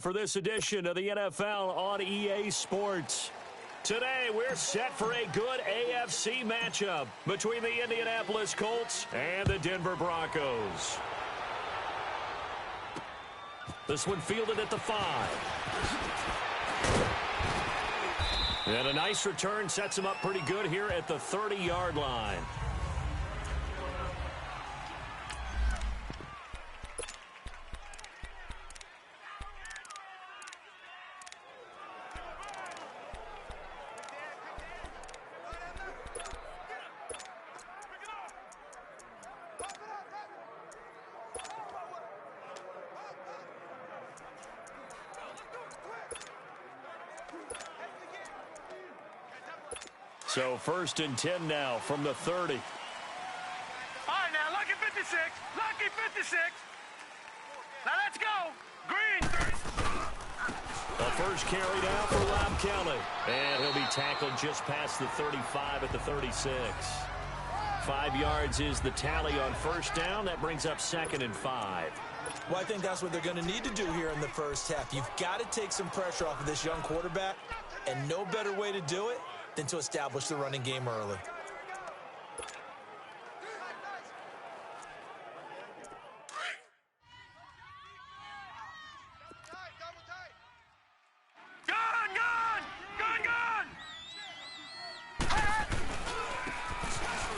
For this edition of the NFL on EA Sports. Today, we're set for a good AFC matchup between the Indianapolis Colts and the Denver Broncos. This one fielded at the 5. And a nice return sets him up pretty good here at the 30-yard line. So 1st and 10 now from the 30. All right, now, lucky 56. Lucky 56. Now, let's go. Green. The first carry down for Rob Kelly. And he'll be tackled just past the 35 at the 36. 5 yards is the tally on first down. That brings up 2nd and 5. Well, I think that's what they're going to need to do here in the first half. You've got to take some pressure off of this young quarterback, and no better way to do it than to establish the running game early.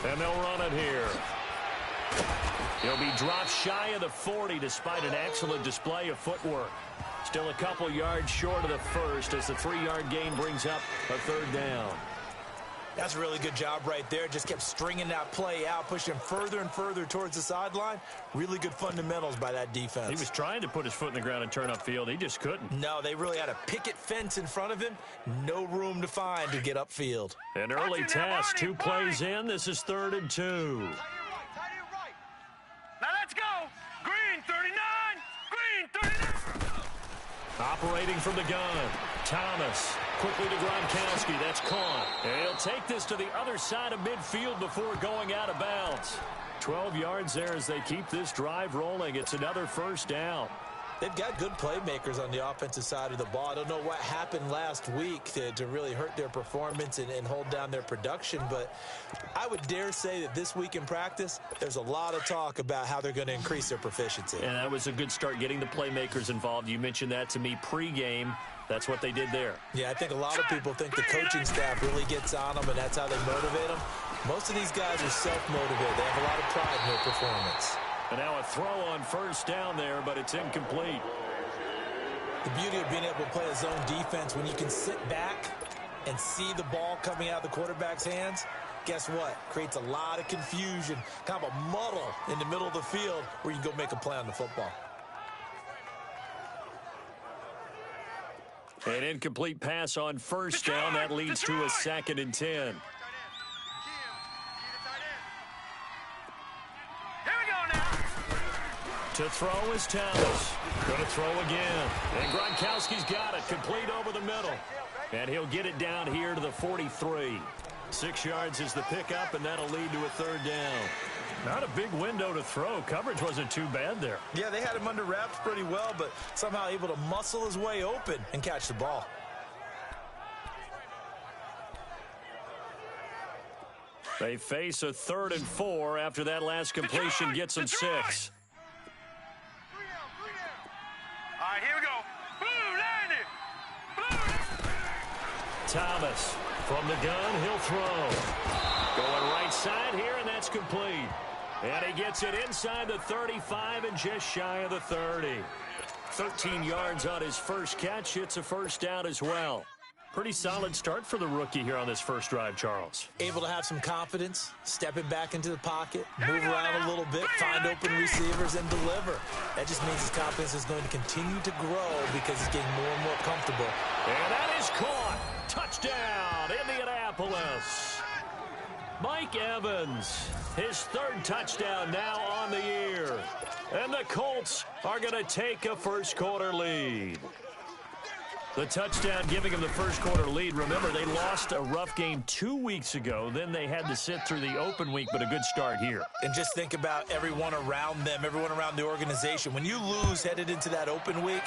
And they'll run it here. He'll be dropped shy of the 40 despite an excellent display of footwork. Still a couple yards short of the first as the 3-yard gain brings up a 3rd down. That's a really good job right there. Just kept stringing that play out, pushing further and further towards the sideline. Really good fundamentals by that defense. He was trying to put his foot in the ground and turn upfield. He just couldn't. No, they really had a picket fence in front of him. No room to find to get upfield. An early test. 2 plays in. This is 3rd and 2. Now, let's go. Green 39. Green 39. Operating from the gun, Thomas. Quickly to Gronkowski. That's caught. And he'll take this to the other side of midfield before going out of bounds. 12 yards there as they keep this drive rolling. It's another first down. They've got good playmakers on the offensive side of the ball. I don't know what happened last week to really hurt their performance and hold down their production, but I would dare say that this week in practice, there's a lot of talk about how they're going to increase their proficiency. And that was a good start getting the playmakers involved. You mentioned that to me pregame. That's what they did there. Yeah, I think a lot of people think the coaching staff really gets on them, and that's how they motivate them. Most of these guys are self-motivated. They have a lot of pride in their performance. And now a throw on first down there, but it's incomplete. The beauty of being able to play a zone defense when you can sit back and see the ball coming out of the quarterback's hands, guess what? Creates a lot of confusion, kind of a muddle in the middle of the field where you can go make a play on the football. An incomplete pass on first down. That leads to a 2nd and 10. To throw is Thomas. Going to throw again. And Gronkowski's got it. Complete over the middle. And he'll get it down here to the 43. 6 yards is the pickup, and that'll lead to a 3rd down. Not a big window to throw. Coverage wasn't too bad there. Yeah, they had him under wraps pretty well, but somehow able to muscle his way open and catch the ball. They face a 3rd and 4 after that last completion gets them 6. All right, here we go. Blue, landed. Blue. Thomas from the gun, he'll throw. Going right side here, and that's complete. And he gets it inside the 35 and just shy of the 30. 13 yards on his first catch. It's a first down as well. Pretty solid start for the rookie here on this first drive, Charles. Able to have some confidence, stepping back into the pocket, move around a little bit, find open receivers, and deliver. That just means his confidence is going to continue to grow because he's getting more and more comfortable. And that is caught. Touchdown, Indianapolis. Mike Evans, his 3rd touchdown now on the year. And the Colts are going to take a first-quarter lead. The touchdown giving them the first-quarter lead. Remember, they lost a rough game 2 weeks ago. Then they had to sit through the open week, but a good start here. And just think about everyone around them, everyone around the organization. When you lose headed into that open week,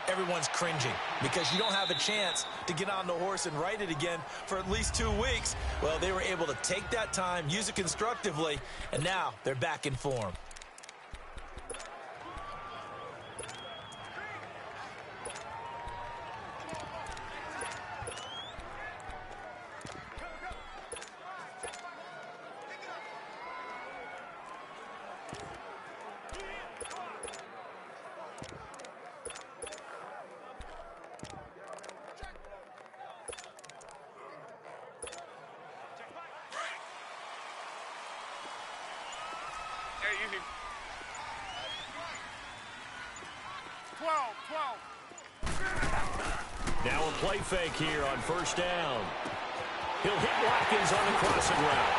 everyone's cringing because you don't have a chance to get on the horse and ride it again for at least 2 weeks. Well, they were able to take that time, use it constructively, and now they're back in form. Easy. 12. Now a play fake here on first down. He'll hit Watkins on the crossing route.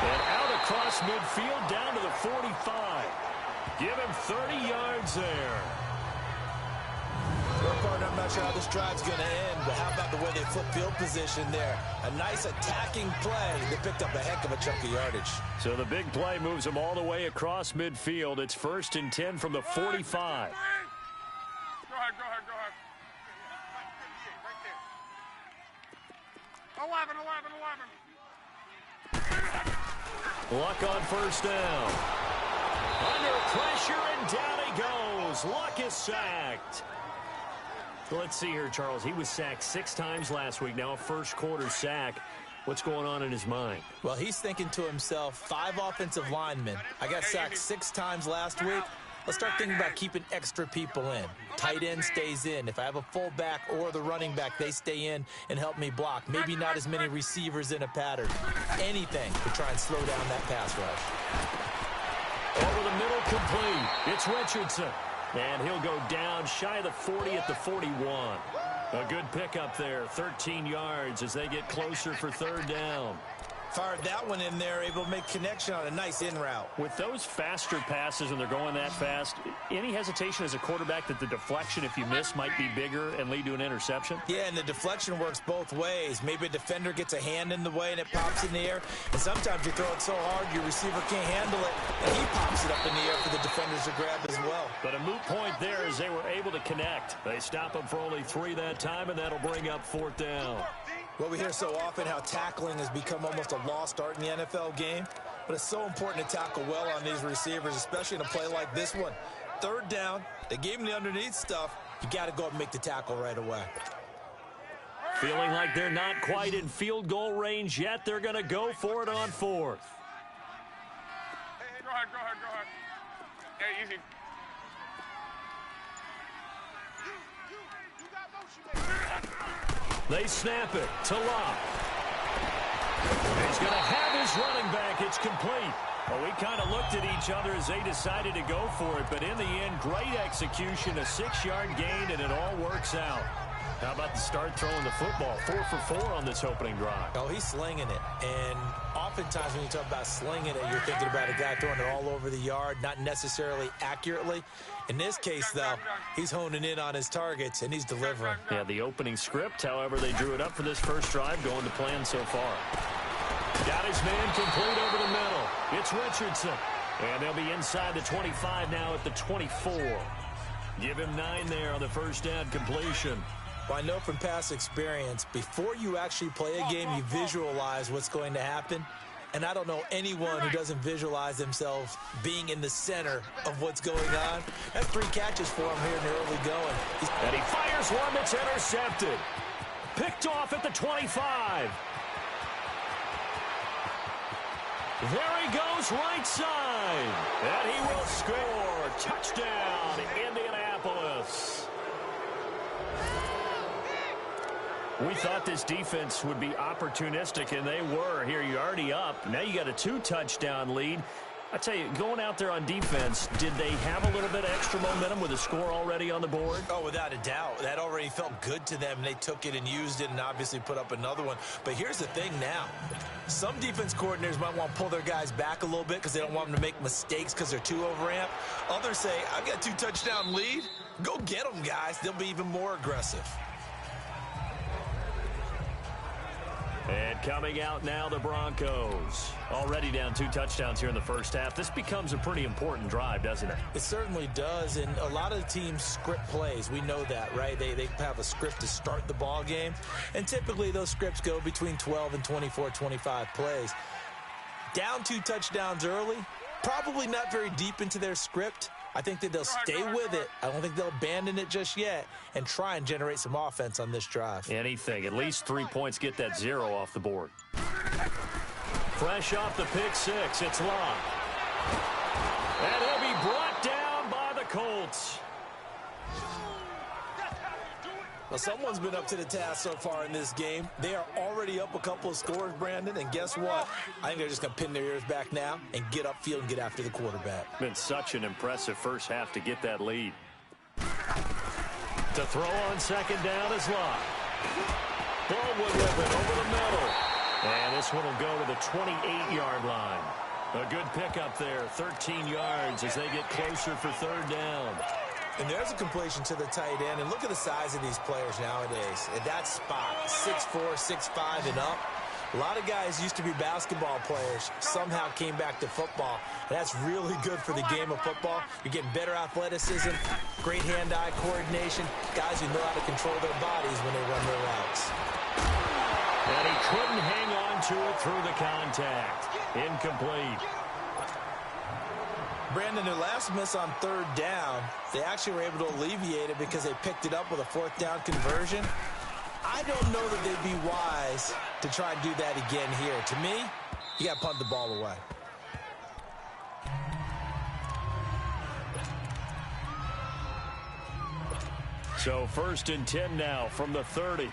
And out across midfield down to the 45. Give him 30 yards there. Well, partner, I'm not sure how this drive's going to end, but how about the way they flip field position there? A nice attacking play. They picked up a heck of a chunk of yardage. So the big play moves them all the way across midfield. It's 1st and 10 from the 45. Go ahead. Right there. 11. Luck on first down. Under pressure, and down he goes. Luck is sacked. Let's see here, Charles. He was sacked 6 times last week. Now a first quarter sack. What's going on in his mind? Well, he's thinking to himself, 5 offensive linemen. I got sacked 6 times last week. Let's start thinking about keeping extra people in. Tight end stays in. If I have a fullback or the running back, they stay in and help me block. Maybe not as many receivers in a pattern. Anything to try and slow down that pass rush. Over the middle, complete. It's Richardson. And he'll go down shy of the 40 at the 41. A good pickup there, 13 yards as they get closer for third down. Fired that one in there, able to make connection on a nice in route. With those faster passes and they're going that fast, any hesitation as a quarterback that the deflection, if you miss, might be bigger and lead to an interception? Yeah, and the deflection works both ways. Maybe a defender gets a hand in the way and it pops in the air. And sometimes you throw it so hard your receiver can't handle it, and he pops it up in the air for the defenders to grab as well. But a moot point there as they were able to connect. They stop him for only 3 that time, and that'll bring up 4th down. Well, we hear so often how tackling has become almost a lost art in the NFL game, but it's so important to tackle well on these receivers, especially in a play like this one. 3rd down, they gave him the underneath stuff. You got to go and make the tackle right away. Feeling like they're not quite in field goal range yet. They're going to go for it on 4th. Go ahead. Hey, easy. They snap it to Locke. He's going to have his running back. It's complete. Well, we kind of looked at each other as they decided to go for it, but in the end, great execution, a 6-yard gain, and it all works out. How about the start throwing the football? 4 for 4 on this opening drive. Oh, he's slinging it. And oftentimes when you talk about slinging it, you're thinking about a guy throwing it all over the yard, not necessarily accurately. In this case, though, he's honing in on his targets, and he's delivering. Yeah, the opening script, however, they drew it up for this first drive, going to plan so far. Got his man complete over the middle. It's Richardson. And they'll be inside the 25 now at the 24. Give him 9 there on the first down completion. Well, I know from past experience, before you actually play a game, you visualize what's going to happen. And I don't know anyone who doesn't visualize themselves being in the center of what's going on. That's 3 catches for him here in the early going. And he fires one that's intercepted. Picked off at the 25. There he goes, right side. And he will score. Touchdown, Indianapolis. We thought this defense would be opportunistic, and they were. Here, you're already up. Now you got a 2-touchdown lead. I tell you, going out there on defense, did they have a little bit of extra momentum with a score already on the board? Oh, without a doubt. That already felt good to them. They took it and used it and obviously put up another one. But here's the thing now. Some defense coordinators might want to pull their guys back a little bit because they don't want them to make mistakes because they're too overamped. Others say, I've got a 2-touchdown lead. Go get them, guys. They'll be even more aggressive. And coming out now, the Broncos. Already down 2 touchdowns here in the first half. This becomes a pretty important drive, doesn't it? It certainly does, and a lot of teams script plays. We know that, right? They have a script to start the ball game, and typically those scripts go between 12 and 24, 25 plays. Down 2 touchdowns early, probably not very deep into their script. I think that they'll stay with it. I don't think they'll abandon it just yet and try and generate some offense on this drive. Anything. At least 3 points, get that 0 off the board. Fresh off the pick 6, it's Locke. And he'll be brought down by the Colts. Well, someone's been up to the task so far in this game. They are already up a couple of scores, Brandon, and guess what? I think they're just going to pin their ears back now and get upfield and get after the quarterback. Been such an impressive first half to get that lead. To throw on second down is Locke. Baldwin with it over the middle. And this one will go to the 28-yard line. A good pickup there, 13 yards as they get closer for third down. And there's a completion to the tight end. And look at the size of these players nowadays. At that spot, 6'4", 6'5", and up. A lot of guys used to be basketball players, somehow came back to football. And that's really good for the game of football. You're getting better athleticism, great hand-eye coordination, guys who know how to control their bodies when they run their routes. And he couldn't hang on to it through the contact. Incomplete. Brandon, their last miss on third down, they actually were able to alleviate it because they picked it up with a fourth down conversion. I don't know that they'd be wise to try and do that again here. To me, you got to punt the ball away. So 1st and 10 now from the 30.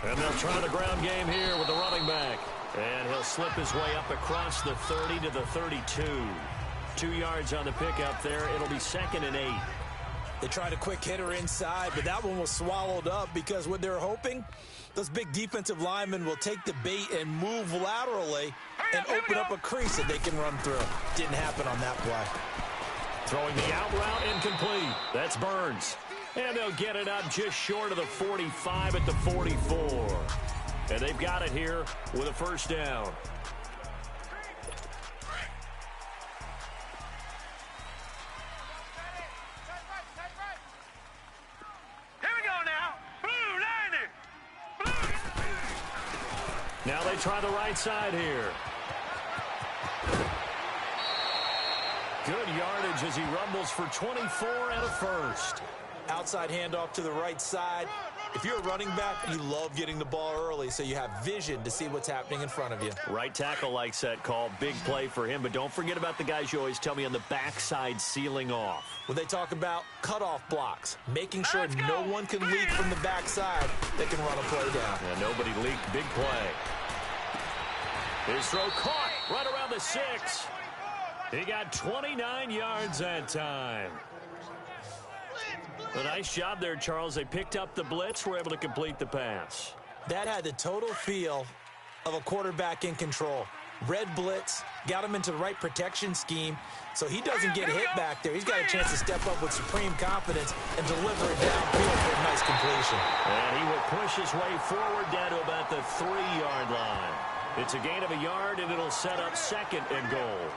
And they'll try the ground game here with the running back. And he'll slip his way up across the 30 to the 32. 2 yards on the pickup there. It'll be 2nd and 8. They tried a quick hitter inside, but that one was swallowed up because what they're hoping, those big defensive linemen will take the bait and move laterally and open up a crease that they can run through. Didn't happen on that play. Throwing the out route, incomplete. That's Burns. And they'll get it up just short of the 45 at the 44. And they've got it here with a first down. Here we go now. Blue, 90. Blue. Now they try the right side here. Good yardage as he rumbles for 24 and a first. Outside handoff to the right side. If you're a running back, you love getting the ball early so you have vision to see what's happening in front of you. Right tackle likes that call. Big play for him, but don't forget about the guys you always tell me on the backside sealing off. When they talk about cutoff blocks, making sure no one can leak from the backside that can run a play down. Yeah, nobody leaked. Big play. His throw caught right around the 6. He got 29 yards that time. A nice job there, Charles. They picked up the blitz, were able to complete the pass. That had the total feel of a quarterback in control. Red blitz, got him into the right protection scheme, so he doesn't get hit back there. He's got a chance to step up with supreme confidence and deliver it downfield for a nice completion. And he will push his way forward down to about the 3-yard line. It's a gain of a yard, and it'll set up 2nd and goal.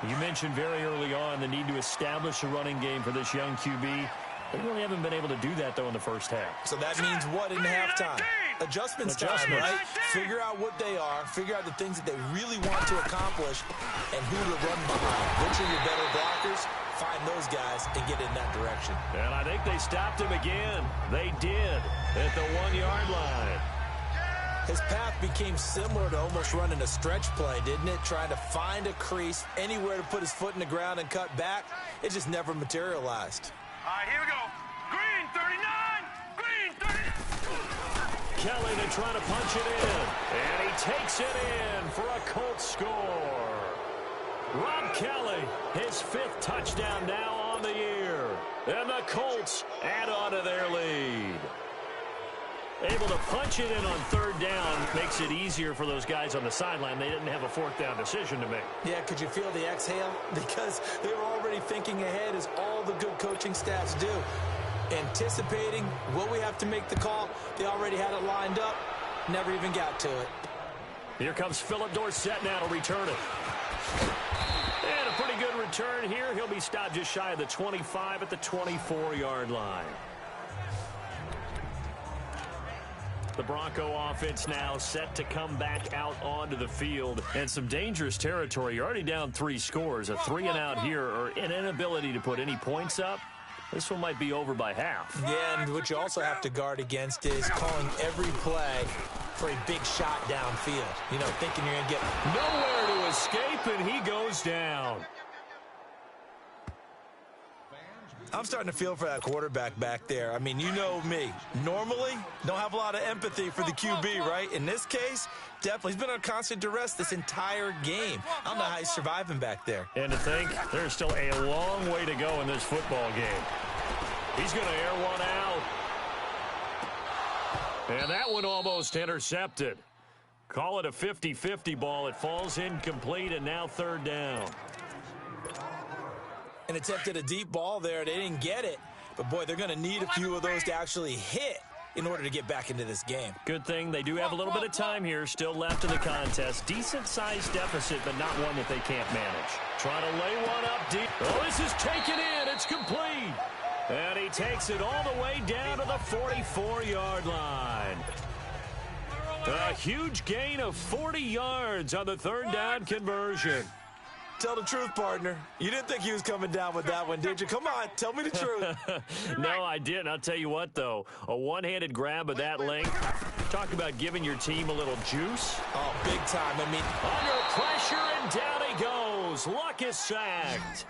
You mentioned very early on the need to establish a running game for this young QB. They really haven't been able to do that, though, in the first half. So that means what in halftime? Adjustments time, right? Figure out what they are, figure out the things that they really want to accomplish, and who to run behind. Which are your better blockers? Find those guys and get in that direction. And I think they stopped him again. They did at the 1-yard line. His path became similar to almost running a stretch play, didn't it? Trying to find a crease, anywhere to put his foot in the ground and cut back. It just never materialized. All right, here we go. Green, 39. Green, 39. Kelly to try to punch it in. And he takes it in for a Colts score. Rob Kelly, his 5th touchdown now on the year. And the Colts add on to their lead. Able to punch it in on third down makes it easier for those guys on the sideline. They didn't have a fourth down decision to make. Yeah, could you feel the exhale? Because they were already thinking ahead, as all the good coaching staffs do. Anticipating, will we have to make the call? They already had it lined up, never even got to it. Here comes Philip Dorsett now to return it. And a pretty good return here. He'll be stopped just shy of the 25 at the 24-yard line. The Bronco offense now set to come back out onto the field. And some dangerous territory. You're already down 3 scores. A 3-and-out here, or an inability to put any points up. This one might be over by half. Yeah, and what you also have to guard against is calling every play for a big shot downfield. You know, thinking you're going to get nowhere to escape, and he goes down. I'm starting to feel for that quarterback back there. I mean, you know me. Normally, don't have a lot of empathy for the QB, right? In this case, definitely. He's been on constant duress this entire game. I don't know how he's surviving back there. And to think, there's still a long way to go in this football game. He's going to air one out. And that one almost intercepted. Call it a 50-50 ball. It falls incomplete, and now third down. And attempted a deep ball there. They didn't get it. But, boy, they're going to need a few of those to actually hit in order to get back into this game. Good thing they do have a little bit of time here still left in the contest. Decent-sized deficit, but not one that they can't manage. Trying to lay one up deep. Oh, this is taken in. It's complete. And he takes it all the way down to the 44-yard line. A huge gain of 40 yards on the third down conversion. Tell the truth, partner. You didn't think he was coming down with that one, did you? Come on, tell me the truth. No, I didn't. I'll tell you what, though. A one-handed grab of that length. Talk about giving your team a little juice. Oh, big time. I mean, under pressure, and down he goes. Luck is sacked.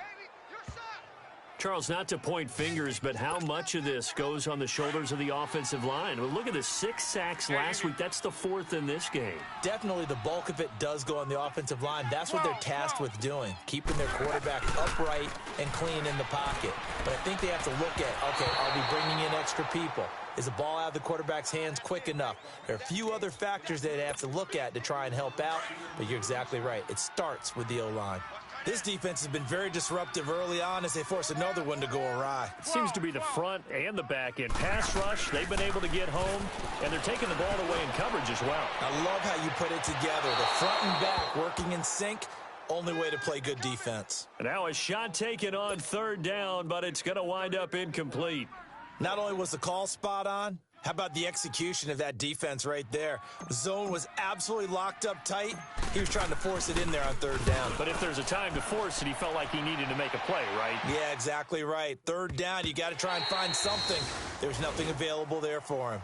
Charles, not to point fingers, but how much of this goes on the shoulders of the offensive line? Well, look at the 6 sacks last week. That's the 4th in this game. Definitely the bulk of it does go on the offensive line. That's what they're tasked with doing, keeping their quarterback upright and clean in the pocket. But I think they have to look at, okay, are we bringing in extra people? Is the ball out of the quarterback's hands quick enough? There are a few other factors they have to look at to try and help out, but you're exactly right. It starts with the O-line. This defense has been very disruptive early on as they force another one to go awry. It seems to be the front and the back end. Pass rush, they've been able to get home, and they're taking the ball away in coverage as well. I love how you put it together. The front and back working in sync, only way to play good defense. And now a shot taken on third down, but it's going to wind up incomplete. Not only was the call spot on, how about the execution of that defense right there? The zone was absolutely locked up tight. He was trying to force it in there on third down. But if there's a time to force it, he felt like he needed to make a play, right? Yeah, exactly right. Third down, you got to try and find something. There's nothing available there for him.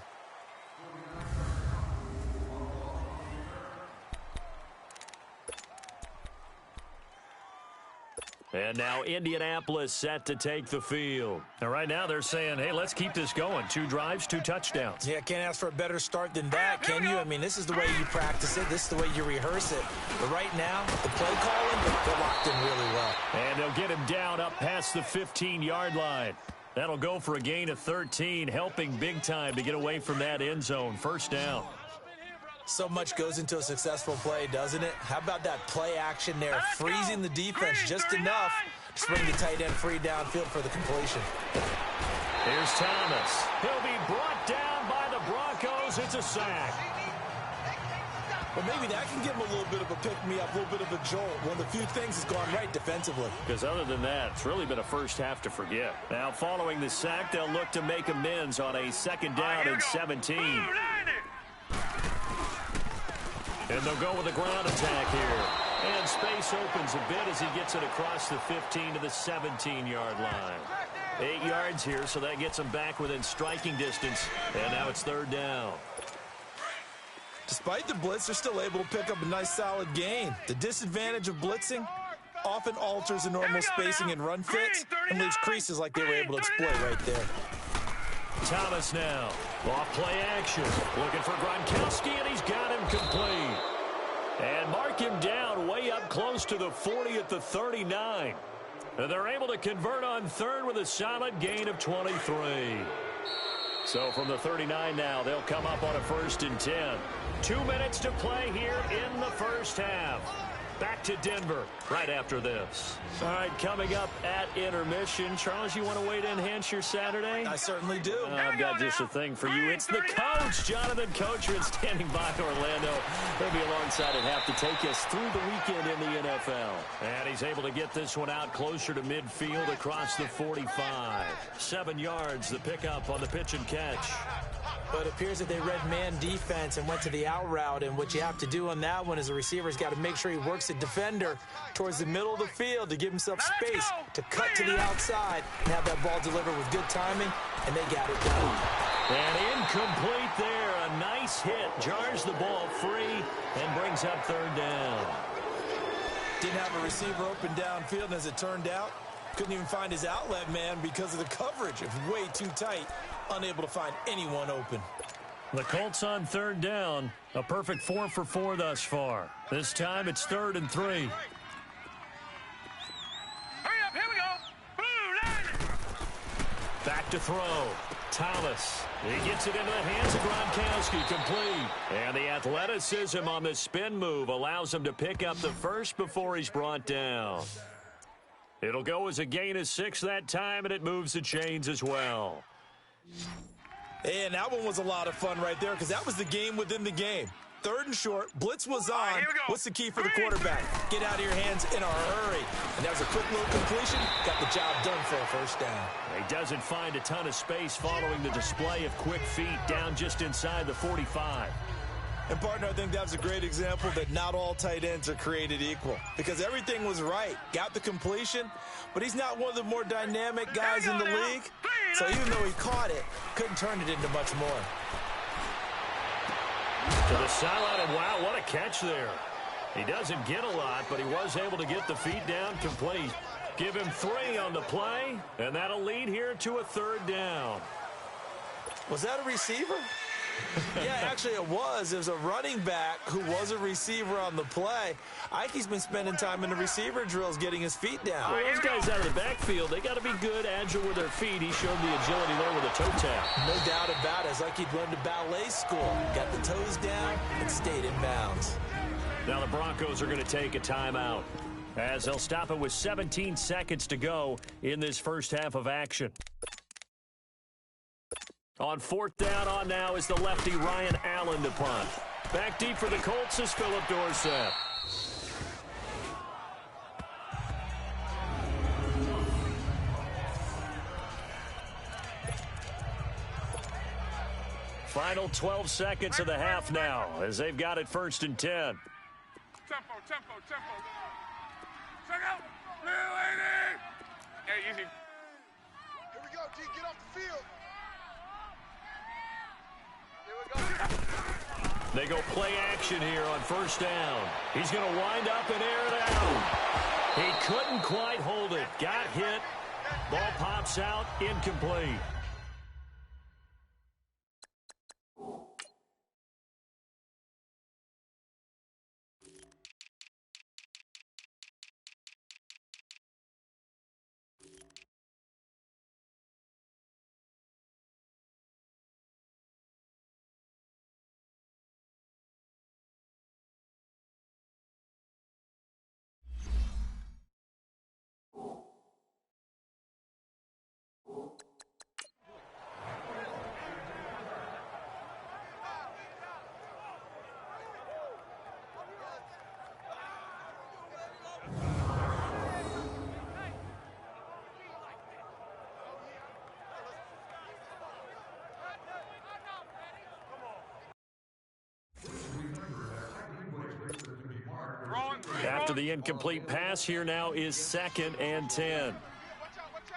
And now Indianapolis set to take the field. And right now they're saying, hey, let's keep this going. 2 drives, 2 touchdowns. Yeah, can't ask for a better start than that, can you? I mean, this is the way you practice it. This is the way you rehearse it. But right now, the play calling, they're locked in really well. And they'll get him down up past the 15-yard line. That'll go for a gain of 13, helping big time to get away from that end zone. First down. So much goes into a successful play, doesn't it? How about that play action there, freezing the defense just enough to spring the tight end free downfield for the completion. Here's Thomas. He'll be brought down by the Broncos. It's a sack. Well, maybe that can give him a little bit of a pick-me-up, a little bit of a jolt. One of the few things that's gone right defensively. Because other than that, it's really been a first half to forget. Now, following the sack, they'll look to make amends on a second down and 17. And they'll go with a ground attack here. And space opens a bit as he gets it across the 15 to the 17-yard line. 8 yards here, so that gets him back within striking distance. And now it's third down. Despite the blitz, they're still able to pick up a nice, solid gain. The disadvantage of blitzing often alters the normal spacing and run fits and leaves creases like they were able to exploit right there. Thomas now. Off play action. Looking for Gronkowski, and he's got him complete. And mark him down way up close to the 40 at the 39. And they're able to convert on third with a solid gain of 23. So from the 39 now, they'll come up on a 1st and 10. 2 minutes to play here in the first half. Back to Denver right after this. All right, coming up at intermission. Charles, you want to wait to enhance your Saturday? I certainly do. I've got just a thing for you. It's the coach, Jonathan Cochran, standing by Orlando. He'll be alongside at half to take us through the weekend in the NFL. And he's able to get this one out closer to midfield across the 45. 7 yards, the pickup on the pitch and catch. But it appears that they read man defense and went to the out route. And what you have to do on that one is the receiver's got to make sure he works the defender towards the middle of the field to give himself space to cut to the outside and have that ball delivered with good timing, and they got it done. And incomplete there. A nice hit. Jars the ball free and brings up 3rd down. Didn't have a receiver open downfield, and as it turned out, couldn't even find his outlet man because of the coverage. It was way too tight. Unable to find anyone open. The Colts on 3rd down. A perfect 4 for 4 thus far. This time it's 3rd and 3. Hurry up, here we go. Boom, line. Back to throw. Thomas. He gets it into the hands of Gronkowski. Complete. And the athleticism on the spin move allows him to pick up the first before he's brought down. It'll go as a gain of 6 that time, and it moves the chains as well. And that one was a lot of fun right there because that was the game within the game. 3rd and short. Blitz was on. Right, What's the key for the quarterback? Get out of your hands in a hurry. And that was a quick little completion. Got the job done for a 1st down. He doesn't find a ton of space following the display of quick feet down just inside the 45. And, partner, I think that's a great example that not all tight ends are created equal because everything was right. Got the completion, but he's not one of the more dynamic guys in the league. So even though he caught it, couldn't turn it into much more. To the sideline, and wow, what a catch there. He doesn't get a lot, but he was able to get the feet down complete. Give him 3 on the play, and that'll lead here to a 3rd down. Was that a receiver? Yeah, actually it was. It was a running back who was a receiver on the play. I think he's been spending time in the receiver drills getting his feet down. Well, those guys out of the backfield, they got to be good, agile with their feet. He showed the agility there with a toe tap. No doubt about it. It's like he'd learned to ballet school. Got the toes down and stayed in bounds. Now the Broncos are going to take a timeout as they'll stop it with 17 seconds to go in this first half of action. On 4th down on now is the lefty Ryan Allen to punt. Back deep for the Colts is Phillip Dorsett. Final 12 seconds of the half now as they've got it 1st and 10. Tempo. Check out. Lady. Hey, easy. Here we go, G. Get off the field. They go play action here on 1st down. He's going to wind up and air it out. He couldn't quite hold it. Got hit. Ball pops out. Incomplete. After the incomplete pass, here now is 2nd and 10. Watch out. Watch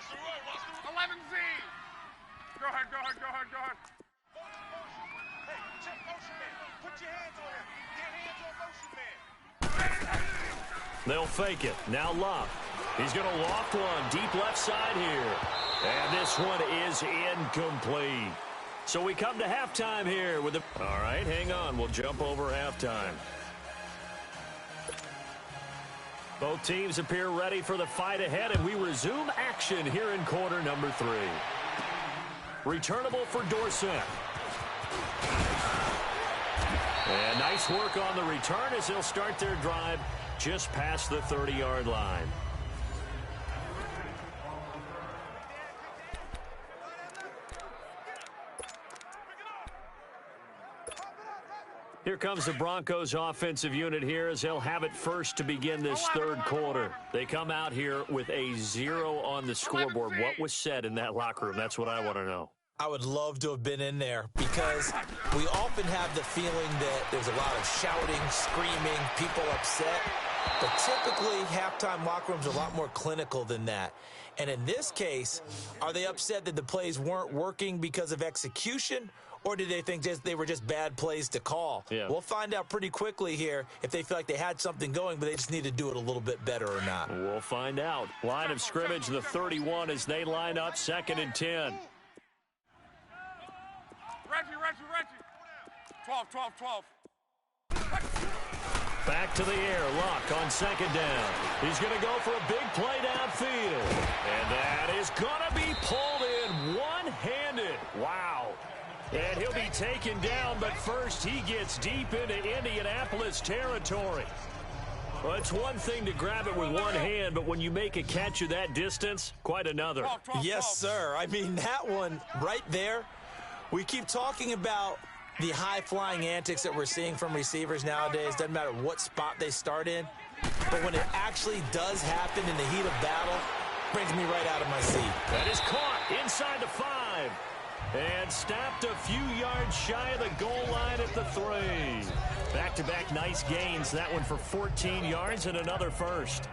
the road. 11Z. Go ahead. Hey, check motion man. Put your hands on him. Get hands on motion man. They'll fake it. Now Love. He's going to loft one deep left side here. And this one is incomplete. So we come to halftime here with the... All right, hang on. We'll jump over halftime. Both teams appear ready for the fight ahead, and we resume action here in quarter number 3. Returnable for Dorsett. And nice work on the return as they'll start their drive just past the 30-yard line. Here comes the Broncos offensive unit here as they'll have it first to begin this third quarter. They come out here with a 0 on the scoreboard. What was said in that locker room? That's what I want to know. I would love to have been in there because we often have the feeling that there's a lot of shouting, screaming, people upset. But typically, halftime locker rooms are a lot more clinical than that. And in this case, are they upset that the plays weren't working because of execution? Or did they think they were just bad plays to call? Yeah. We'll find out pretty quickly here if they feel like they had something going, but they just need to do it a little bit better or not. We'll find out. Line of scrimmage, the 31 as they line up, 2nd and 10. Reggie. 12. Back to the air, Luck on 2nd down. He's going to go for a big play downfield. And that is going to be pulled in one-handed. Wow. And he'll be taken down, but first he gets deep into Indianapolis territory. Well, it's one thing to grab it with one hand, but when you make a catch of that distance, quite another. Yes, sir. I mean, that one right there, we keep talking about the high-flying antics that we're seeing from receivers nowadays. Doesn't matter what spot they start in. But when it actually does happen in the heat of battle, brings me right out of my seat. That is caught inside the 5. And stopped a few yards shy of the goal line at the 3. Back-to-back nice gains. That one for 14 yards and another first.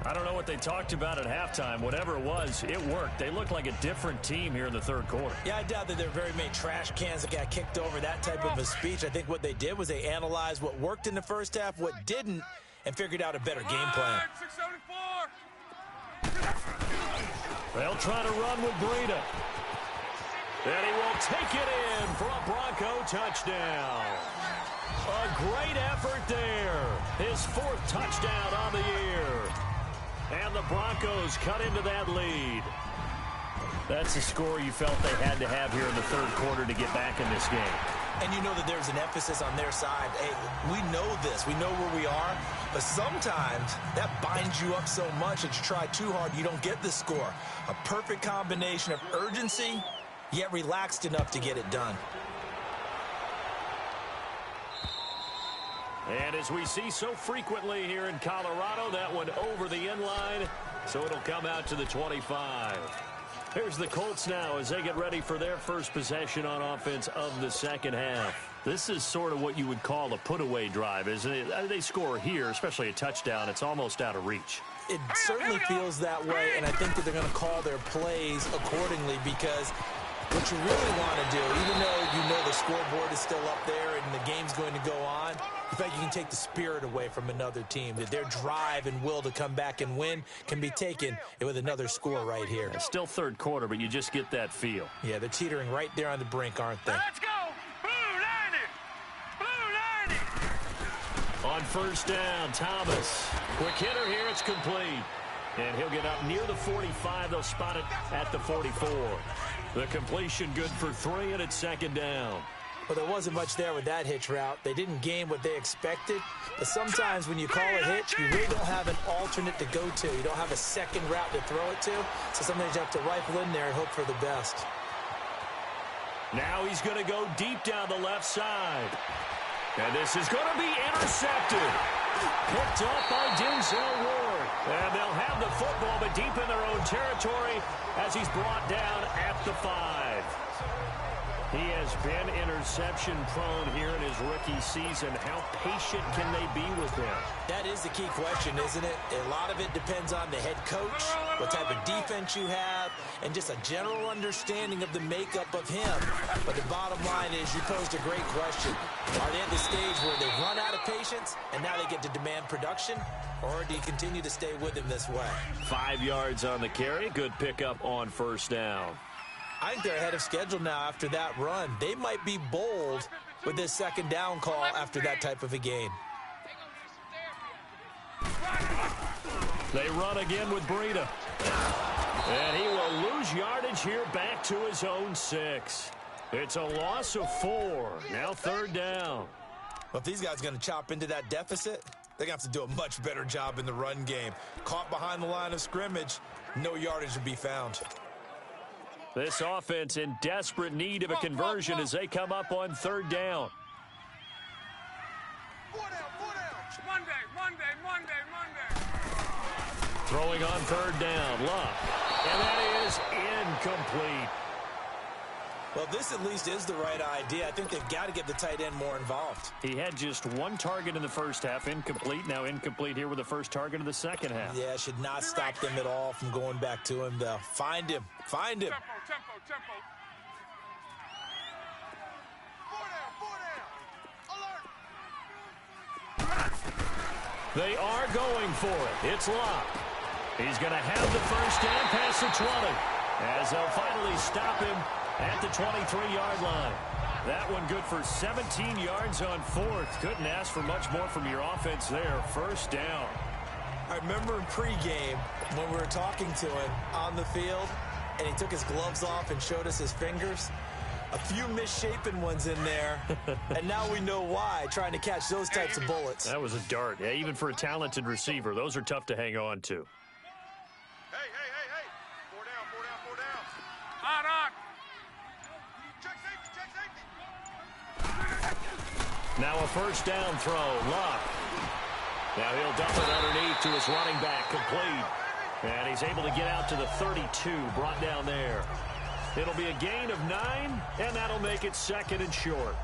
I don't know what they talked about at halftime. Whatever it was, it worked. They look like a different team here in the third quarter. Yeah, I doubt that there are very many trash cans that got kicked over, that type of a speech. I think what they did was they analyzed what worked in the first half, what didn't, and figured out a better game plan. 674. They'll try to run with Breida. And he will take it in for a Bronco touchdown. A great effort there. His 4th touchdown on the year. And the Broncos cut into that lead. That's the score you felt they had to have here in the third quarter to get back in this game. And you know that there's an emphasis on their side. Hey, we know this. We know where we are. But sometimes that binds you up so much that you try too hard, you don't get the score. A perfect combination of urgency, yet relaxed enough to get it done. And as we see so frequently here in Colorado, that one over the end line, so it'll come out to the 25. Here's the Colts now as they get ready for their first possession on offense of the second half. This is sort of what you would call a put-away drive, isn't it? They score here, especially a touchdown. It's almost out of reach. It certainly feels that way, and I think that they're going to call their plays accordingly because what you really want to do, even though you know the scoreboard is still up there and the game's going to go on, in fact, you can take the spirit away from another team. That their drive and will to come back and win can be taken with another score right here. It's still third quarter, but you just get that feel. Yeah, they're teetering right there on the brink, aren't they? Let's go! Blue 90! Blue 90! On first down, Thomas. Quick hitter here, it's complete. And he'll get up near the 45. They'll spot it at the 44. The completion good for 3, and it's 2nd down. Well, there wasn't much there with that hitch route. They didn't gain what they expected. But sometimes when you call a hitch, you really don't have an alternate to go to. You don't have a second route to throw it to. So sometimes you have to rifle in there and hope for the best. Now he's going to go deep down the left side. And this is going to be intercepted. Picked off by Denzel Ward. And they'll have the football, but deep in their own territory as he's brought down at the 5. He has been interception-prone here in his rookie season. How patient can they be with him? That is the key question, isn't it? A lot of it depends on the head coach, what type of defense you have, and just a general understanding of the makeup of him. But the bottom line is you posed a great question. Are they at the stage where they've run out of patience and now they get to demand production? Or do you continue to stay with him this way? 5 yards on the carry. Good pickup on first down. I think they're ahead of schedule now after that run. They might be bold with this 2nd down call after that type of a game. They run again with Breida. And he will lose yardage here back to his own 6. It's a loss of 4. Now 3rd down. Well, if these guys are going to chop into that deficit, they're going to have to do a much better job in the run game. Caught behind the line of scrimmage, no yardage to be found. This offense in desperate need of a conversion as they come up on 3rd down. Monday. Throwing on 3rd down, Luck. And that is incomplete. Well, this at least is the right idea. I think they've got to get the tight end more involved. He had just 1 target in the first half, incomplete. Now incomplete here with the first target of the second half. Yeah, should not stop them at all from going back to him, though. Find him. Tempo. Alert. They are going for it. It's Luck. He's going to have the first down past the 20. As they'll finally stop him at the 23-yard line. That one good for 17 yards on 4th. Couldn't ask for much more from your offense there. First down. I remember in pregame when we were talking to him on the field, and he took his gloves off and showed us his fingers. A few misshapen ones in there, and now we know why, trying to catch those types of bullets. That was a dart. Yeah, even for a talented receiver, those are tough to hang on to. Hey. 4 down. On. Check safety. Now a first down throw. Luck. Now he'll dump it underneath to his running back. Complete. And he's able to get out to the 32. Brought down there. It'll be a gain of 9, and that'll make it 2nd and short.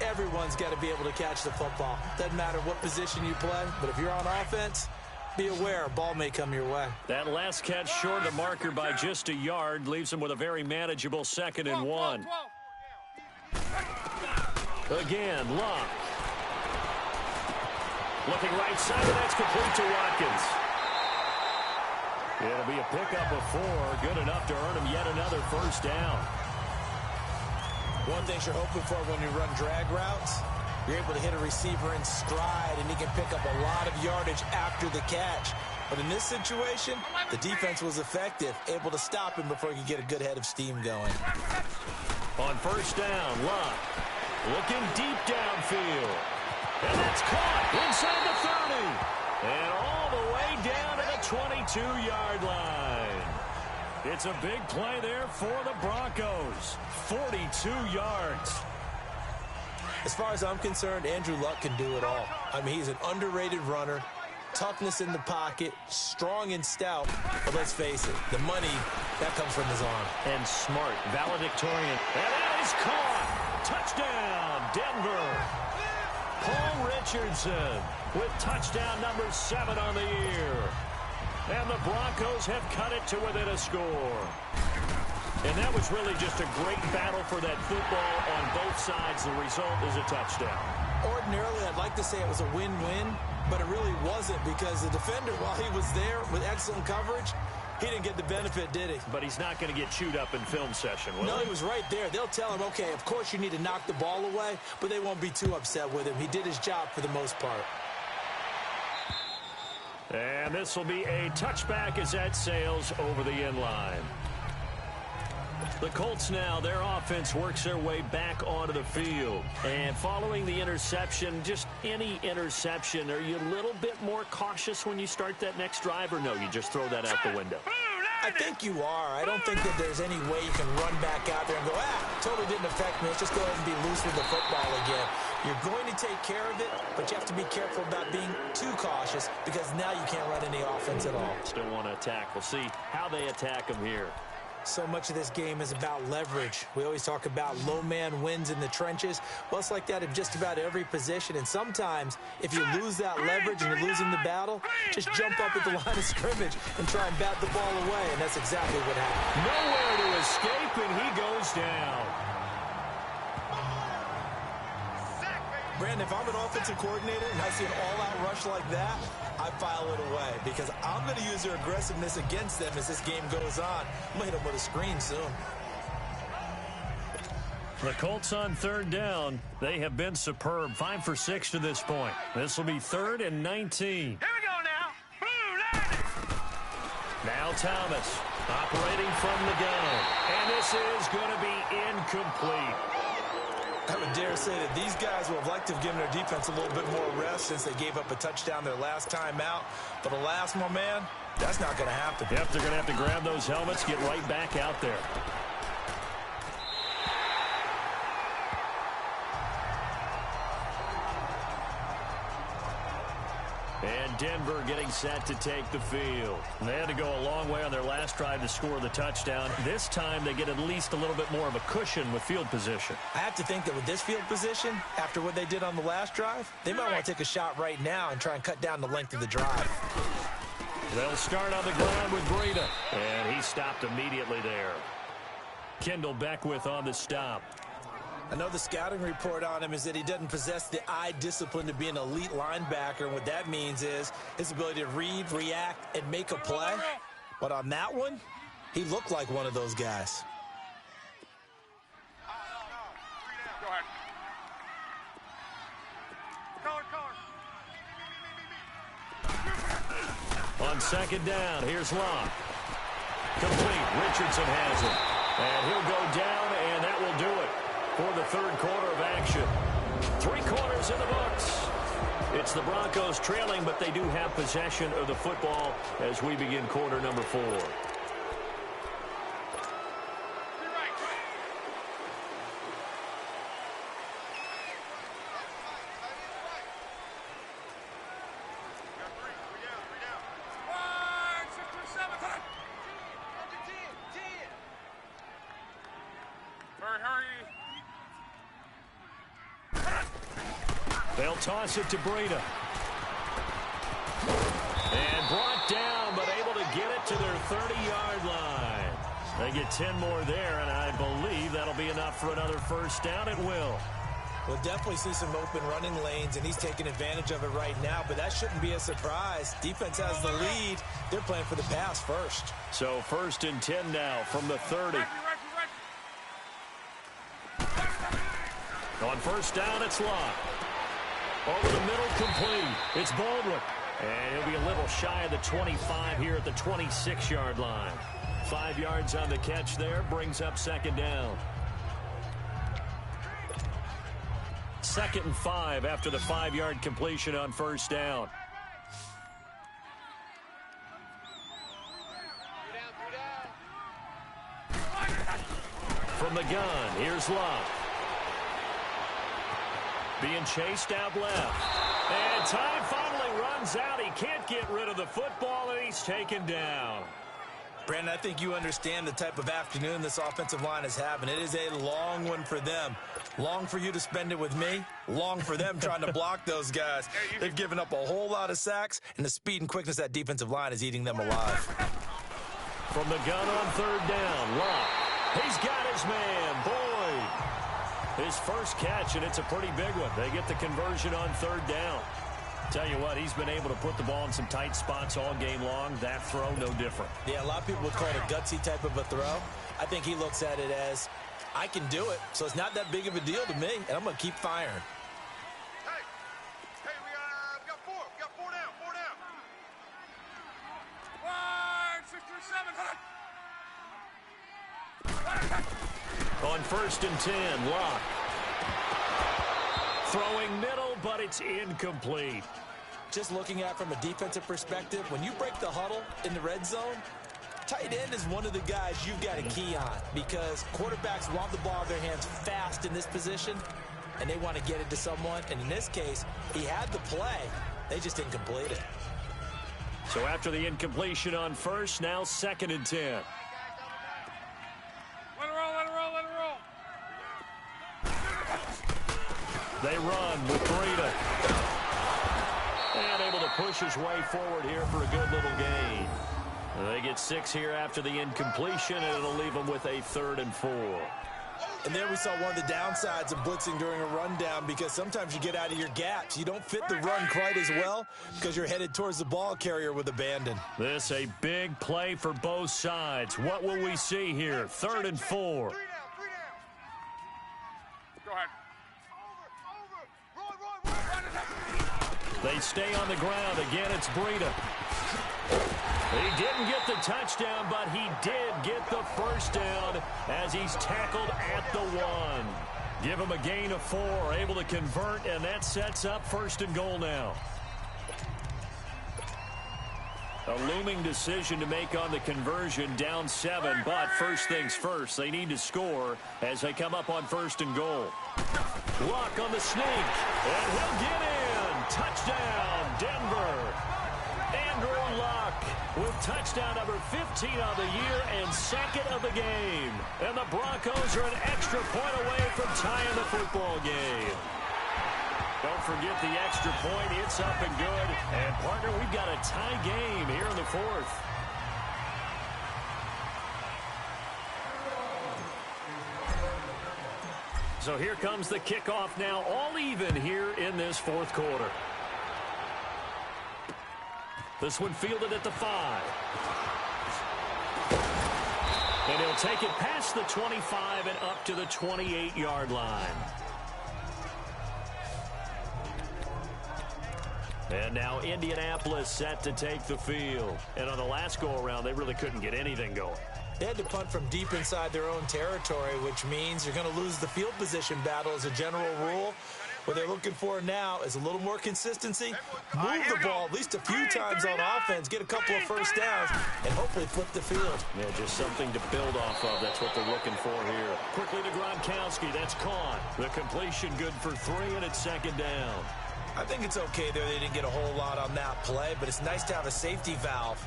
Everyone's got to be able to catch the football. Doesn't matter what position you play, but if you're on offense, be aware a ball may come your way. That last catch short of the marker by just a yard leaves him with a very manageable 2nd and 1. Again, Luck. Looking right side, and that's complete to Watkins. It'll be a pickup of 4, good enough to earn him yet another first down. One thing you're hoping for when you run drag routes, you're able to hit a receiver in stride, and he can pick up a lot of yardage after the catch. But in this situation, the defense was effective, able to stop him before he could get a good head of steam going. On first down, Luck looking deep downfield. And that's caught inside the 30. And all the way down to the 22-yard line. It's a big play there for the Broncos. 42 yards. As far as I'm concerned, Andrew Luck can do it all. I mean, he's an underrated runner, toughness in the pocket, strong and stout. But let's face it, the money, that comes from his arm. And smart, valedictorian. And that is caught. Touchdown, Denver. Paul Richardson with touchdown number 7 on the year. And the Broncos have cut it to within a score. And that was really just a great battle for that football on both sides. The result is a touchdown. Ordinarily, I'd like to say it was a win-win, but it really wasn't because the defender, while he was there with excellent coverage, he didn't get the benefit, did he? But he's not going to get chewed up in film session, will No, he? he was right there. They'll tell him, okay, of course you need to knock the ball away, but they won't be too upset with him. He did his job for the most part. And this will be a touchback as that sails over the end line. The Colts now, their offense works their way back onto the field. And following the interception, just any interception, are you a little bit more cautious when you start that next drive, or no, you just throw that out the window? I think you are. I don't think that there's any way you can run back out there and go, totally didn't affect me. Let's just go ahead and be loose with the football again. You're going to take care of it, but you have to be careful about being too cautious because now you can't run any offense at all. Still want to attack. We'll see how they attack them here. So much of this game is about leverage. We always talk about low man wins in the trenches. Well, it's like that in just about every position. And sometimes, if you lose that leverage and you're losing the battle, just jump up at the line of scrimmage and try and bat the ball away. And that's exactly what happened. Nowhere to escape, and he goes down. Brandon, if I'm an offensive coordinator and I see an all-out rush like that, I file it away because I'm going to use their aggressiveness against them as this game goes on. I'm going to hit them with a screen soon. The Colts on third down. They have been superb. 5 for 6 to this point. This will be 3rd and 19. Here we go now. Now Thomas operating from the gun. And this is going to be incomplete. I would dare say that these guys would have liked to have given their defense a little bit more rest since they gave up a touchdown their last time out. But alas, my man, that's not going to happen. Yep, they're going to have to grab those helmets, get right back out there. And Denver getting set to take the field. They had to go a long way on their last drive to score the touchdown. This time they get at least a little bit more of a cushion with field position. I have to think that with this field position, after what they did on the last drive, they might want to take a shot right now and try and cut down the length of the drive. They'll start on the ground with Breida. And he stopped immediately there. Kendall Beckwith on the stop. I know the scouting report on him is that he doesn't possess the eye discipline to be an elite linebacker. And what that means is his ability to read, react, and make a play. But on that one, he looked like one of those guys. Go ahead. Color. On second down, here's Locke. Complete. Richardson has it. And he'll go down, and that will do it for the third quarter of action. 3 quarters in the books. It's the Broncos trailing, but they do have possession of the football as we begin quarter number 4. They'll toss it to Breida. And brought down, but able to get it to their 30-yard line. They get 10 more there, and I believe that'll be enough for another first down. It will. We'll definitely see some open running lanes, and he's taking advantage of it right now, but that shouldn't be a surprise. Defense has the lead. They're playing for the pass first. So 1st and 10 now from the 30. On first down, it's Locke. Over the middle, complete. It's Baldwin. And he'll be a little shy of the 25 here at the 26-yard line. 5 yards on the catch there, brings up second down. 2nd and 5 after the 5-yard completion on first down. From the gun, here's Locke. Being chased out left. And time finally runs out. He can't get rid of the football, and he's taken down. Brandon, I think you understand the type of afternoon this offensive line is having. It is a long one for them. Long for you to spend it with me. Long for them trying to block those guys. They've given up a whole lot of sacks, and the speed and quickness of that defensive line is eating them alive. From the gun on third down, Locke. He's got his man, Boyd. His first catch, and it's a pretty big one. They get the conversion on third down. Tell you what, he's been able to put the ball in some tight spots all game long. That throw, no different. Yeah, a lot of people would call it a gutsy type of a throw. I think he looks at it as, I can do it, so it's not that big of a deal to me, and I'm going to keep firing. Hey, we got 4. We got 4 down. 4 down. On 1st and 10, Locke. Throwing middle, but it's incomplete. Just looking at it from a defensive perspective, when you break the huddle in the red zone, tight end is one of the guys you've got a key on because quarterbacks want the ball in their hands fast in this position, and they want to get it to someone. And in this case, he had the play. They just didn't complete it. So after the incompletion on first, now 2nd and 10. Let it roll. They run with Breida. And able to push his way forward here for a good little gain. They get 6 here after the incompletion, and it'll leave them with a 3rd and 4. And there we saw one of the downsides of blitzing during a rundown because sometimes you get out of your gaps. You don't fit the run quite as well because you're headed towards the ball carrier with abandon. This a big play for both sides. What will we see here? 3rd and 4. 3 down. Go ahead. Over. Run. They stay on the ground. Again, it's Breida. He didn't get the touchdown, but he did get the first down as he's tackled at the 1. Give him a gain of 4, able to convert, and that sets up 1st and goal now. A looming decision to make on the conversion, down 7, but first things first, they need to score as they come up on 1st and goal. Luck on the sneak, and he'll get in. Touchdown, Denver. Andrew Luck with touchdown number 15 of the year and 2nd of the game. And the Broncos are an extra point away from tying the football game. Don't forget the extra point. It's up and good. And, partner, we've got a tie game here in the 4th. So here comes the kickoff now, all even here in this 4th quarter. This one fielded at the 5. And he'll take it past the 25 and up to the 28-yard line. And now Indianapolis set to take the field. And on the last go-around, they really couldn't get anything going. They had to punt from deep inside their own territory, which means you're going to lose the field position battle as a general rule. What they're looking for now is a little more consistency, move the ball at least a few times on offense, get a couple of first downs, and hopefully flip the field. Yeah, just something to build off of. That's what they're looking for here. Quickly to Gronkowski. That's caught. The completion good for 3, and it's 2nd down. I think it's okay there. They didn't get a whole lot on that play, but it's nice to have a safety valve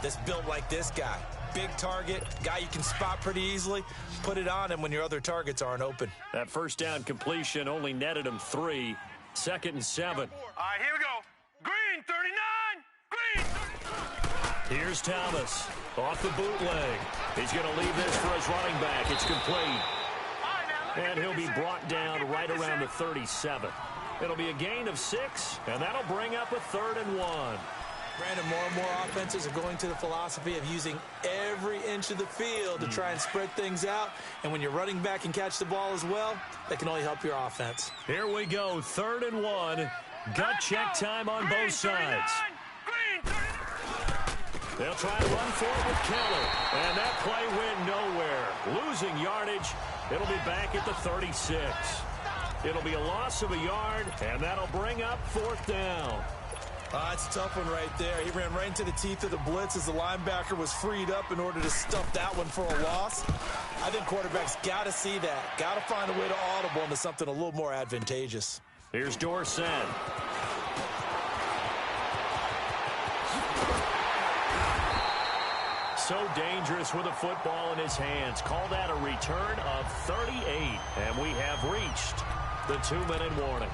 that's built like this guy. Big target, guy you can spot pretty easily. Put it on him when your other targets aren't open. That first down completion only netted him 3. 2nd and 7. All right, here we go. Green, 39. Green. Here's Thomas off the bootleg. He's going to leave this for his running back. It's complete. And he'll be brought down right around the 37. It'll be a gain of 6, and that'll bring up a 3rd and 1. Brandon, more and more offenses are going to the philosophy of using every inch of the field to try and spread things out. And when your running back can catch the ball as well, that can only help your offense. Here we go, 3rd and 1. Gut check time on both sides. They'll try to run for it with Keller. And that play went nowhere. Losing yardage. It'll be back at the 36. It'll be a loss of a yard, and that'll bring up 4th down. It's a tough one right there. He ran right into the teeth of the blitz as the linebacker was freed up in order to stuff that one for a loss. I think quarterbacks got to see that. Got to find a way to audible into something a little more advantageous. Here's Dorsett. So dangerous with a football in his hands. Call that a return of 38. And we have reached the 2-minute warning.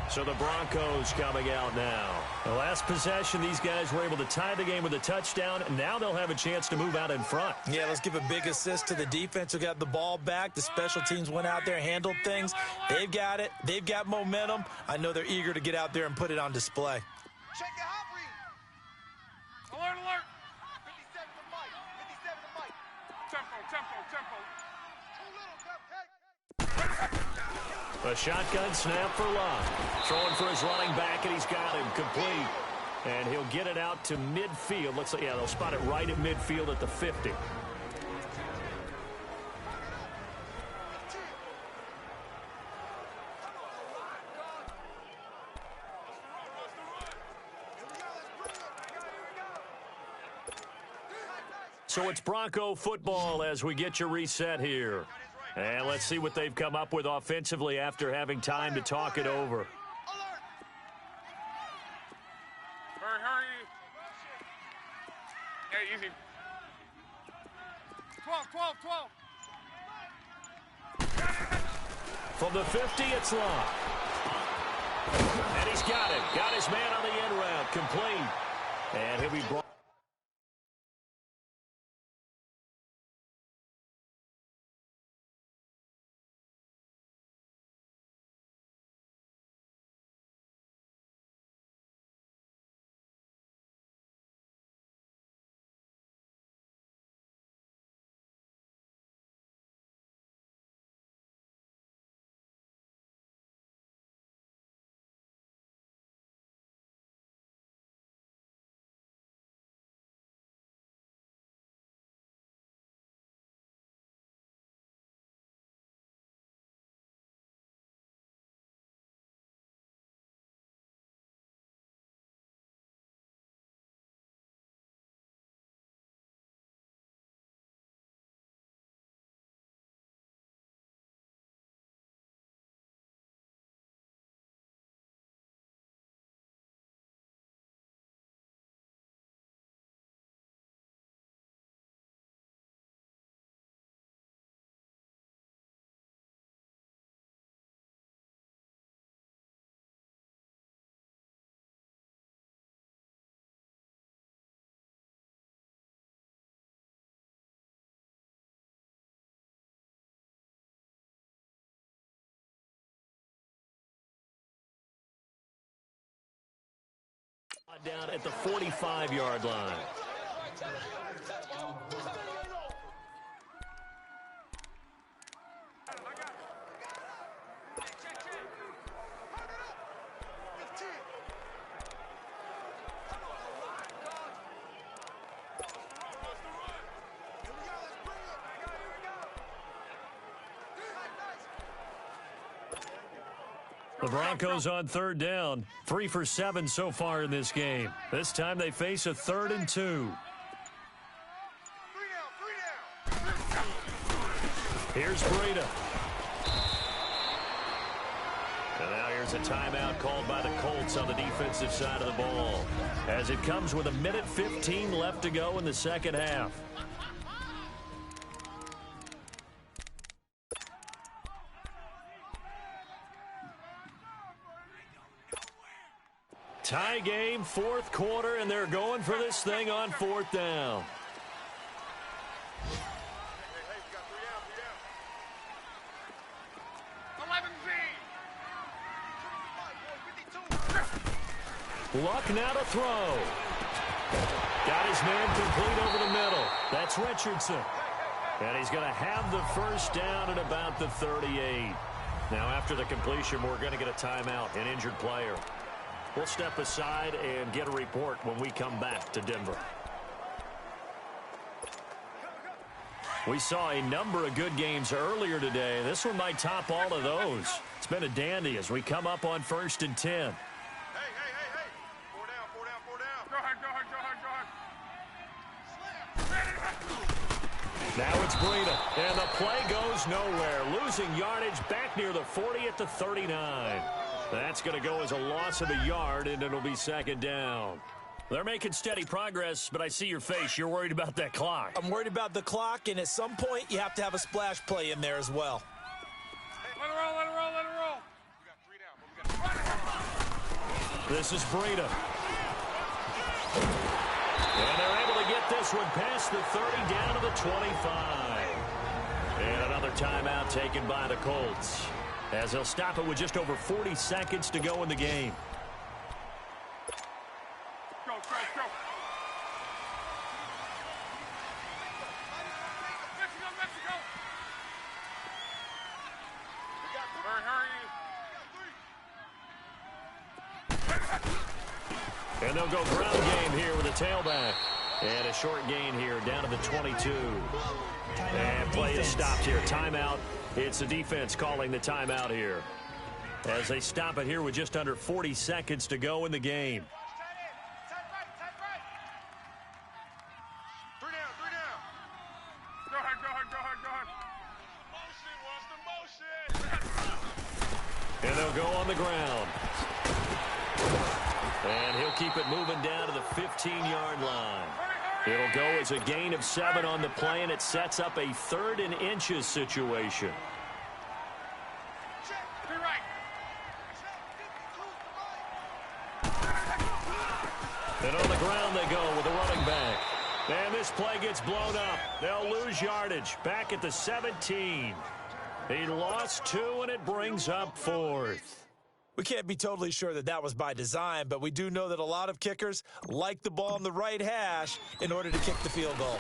So the Broncos coming out now. The last possession, these guys were able to tie the game with a touchdown. Now they'll have a chance to move out in front. Yeah, let's give a big assist to the defense who got the ball back. The special teams went out there and handled things. They've got it. They've got momentum. I know they're eager to get out there and put it on display. Check the hot read. Alert, alert. 57 to Mike. 57 to Mike. Tempo. Too little, cupcake. A shotgun snap for Luck. Throwing for his running back, and he's got him complete. And he'll get it out to midfield. Looks like, yeah, they'll spot it right at midfield at the 50. So it's Bronco football as we get you reset here. And let's see what they've come up with offensively after having time to talk it over. Hurry. Hey, easy. 12. From the 50, it's Luck. And he's got it. Got his man on the end route. Complete. And he'll be brought. Down at the 45-yard line. The Broncos on third down. 3 for 7 so far in this game. This time they face a 3rd and 2. Here's Breida. And now here's a timeout called by the Colts on the defensive side of the ball, as it comes with 1:15 left to go in the second half. Tie game, 4th quarter, and they're going for this thing on 4th down. Luck now to throw. Got his man complete over the middle. That's Richardson. And he's going to have the first down at about the 38. Now after the completion, we're going to get a timeout, an injured player. We'll step aside and get a report when we come back to Denver. We saw a number of good games earlier today. This one might top all of those. It's been a dandy as we come up on 1st and 10. Hey. 4 down. Go ahead. Now it's Breida, and the play goes nowhere. Losing yardage back near the 40 at the 39. That's going to go as a loss of a yard, and it'll be 2nd down. They're making steady progress, but I see your face. You're worried about that clock. I'm worried about the clock, and at some point, you have to have a splash play in there as well. Let it roll. We got 3 down, but we got This is Breida. And they're able to get this one past the 30 down to the 25. And another timeout taken by the Colts, as they'll stop it with just over 40 seconds to go in the game. Go. Mexico. Hurry. And they'll go ground game here with a tailback. And a short gain here down to the 22. And play is stopped here. Timeout. It's the defense calling the timeout here, as they stop it here with just under 40 seconds to go in the game. Tight right. 3 down. Go ahead. Motion. And they'll go on the ground. And he'll keep it moving down to the 15-yard line. It'll go as a gain of 7 on the play, and it sets up a 3rd and inches situation. And on the ground they go with a running back. And this play gets blown up. They'll lose yardage back at the 17. He lost 2, and it brings up 4th. We can't be totally sure that that was by design, but we do know that a lot of kickers like the ball on the right hash in order to kick the field goal.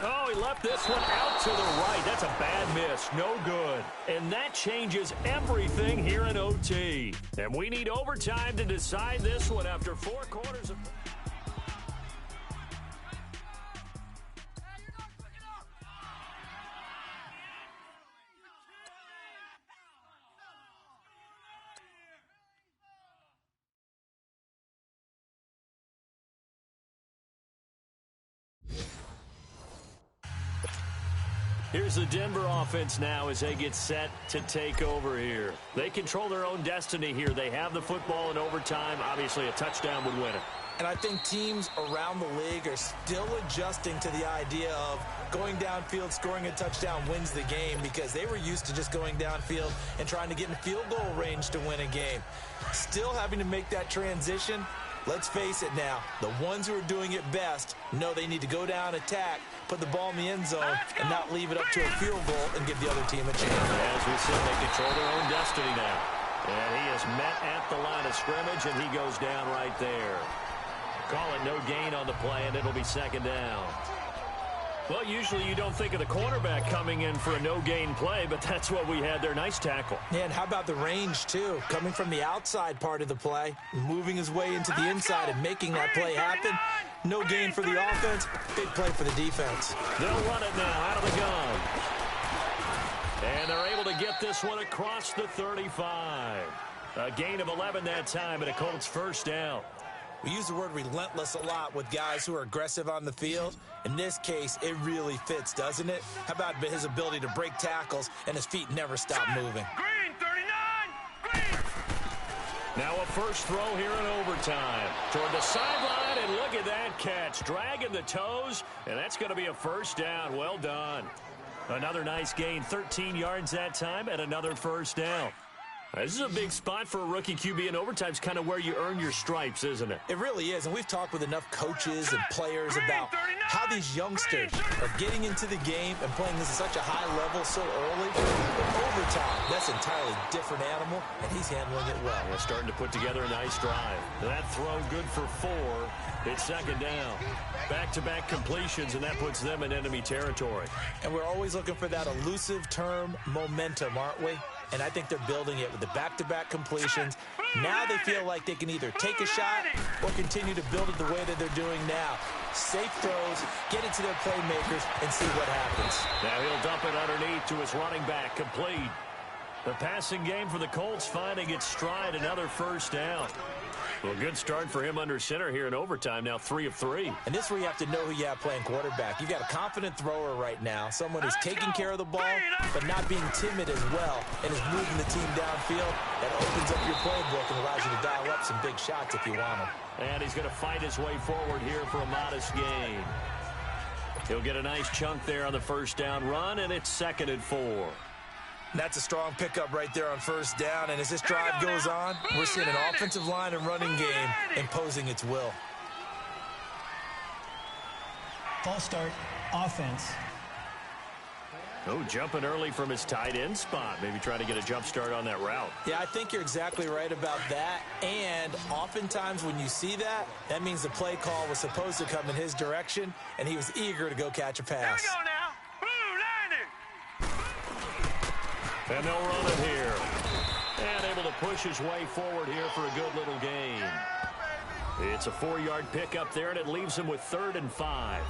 Oh, he left this one out to the right. That's a bad miss. No good. And that changes everything here in OT. And we need overtime to decide this one after 4 quarters of... Here's the Denver offense now as they get set to take over here. They control their own destiny here. They have the football in overtime. Obviously, a touchdown would win it. And I think teams around the league are still adjusting to the idea of going downfield, scoring a touchdown wins the game, because they were used to just going downfield and trying to get in field goal range to win a game. Still having to make that transition. Let's face it now, the ones who are doing it best know they need to go down, attack, put the ball in the end zone, and not leave it up to a field goal and give the other team a chance. As we said, they control their own destiny now. And he is met at the line of scrimmage, and he goes down right there. Call it no gain on the play, and it'll be second down. Well, usually you don't think of the cornerback coming in for a no-gain play, but that's what we had there. Nice tackle. Yeah, and how about the range, too? Coming from the outside part of the play, moving his way into the inside and making that play happen. No gain for the offense, big play for the defense. They'll run it now out of the gun. And they're able to get this one across the 35. A gain of 11 that time, and a Colts first down. We use the word relentless a lot with guys who are aggressive on the field. In this case, it really fits, doesn't it? How about his ability to break tackles and his feet never stop moving? Green, 39, green. Now a first throw here in overtime. Toward the sideline, and look at that catch. Dragging the toes, and that's going to be a first down. Well done. Another nice gain, 13 yards that time, and another first down. This is a big spot for a rookie QB, and overtime's kind of where you earn your stripes, isn't it? It really is, and we've talked with enough coaches and players about how these youngsters are getting into the game and playing this at such a high level so early. But overtime, that's an entirely different animal, and he's handling it well. Yeah, starting to put together a nice drive. That throw good for 4. It's second down. Back-to-back completions, and that puts them in enemy territory. And we're always looking for that elusive term, momentum, aren't we? And I think they're building it with the back-to-back completions. Now they feel like they can either take a shot or continue to build it the way that they're doing now. Safe throws, get it to their playmakers, and see what happens. Now he'll dump it underneath to his running back, complete. The passing game for the Colts finding its stride, another first down. Well, good start for him under center here in overtime, now 3 of 3. And this is where you have to know who you have playing quarterback. You've got a confident thrower right now, someone who's taking care of the ball, but not being timid as well, and is moving the team downfield. That opens up your playbook and allows you to dial up some big shots if you want them. And he's going to fight his way forward here for a modest gain. He'll get a nice chunk there on the first down run, and it's second and 4. That's a strong pickup right there on first down, and as this drive goes on, we're seeing an offensive line and running game imposing its will. False start, offense. Oh, jumping early from his tight end spot. Maybe trying to get a jump start on that route. Yeah, I think you're exactly right about that. And oftentimes when you see that, that means the play call was supposed to come in his direction, and he was eager to go catch a pass. Here we go now. And they'll run it here. And able to push his way forward here for a good little gain. It's a 4-yard pickup there, and it leaves him with 3rd and 5.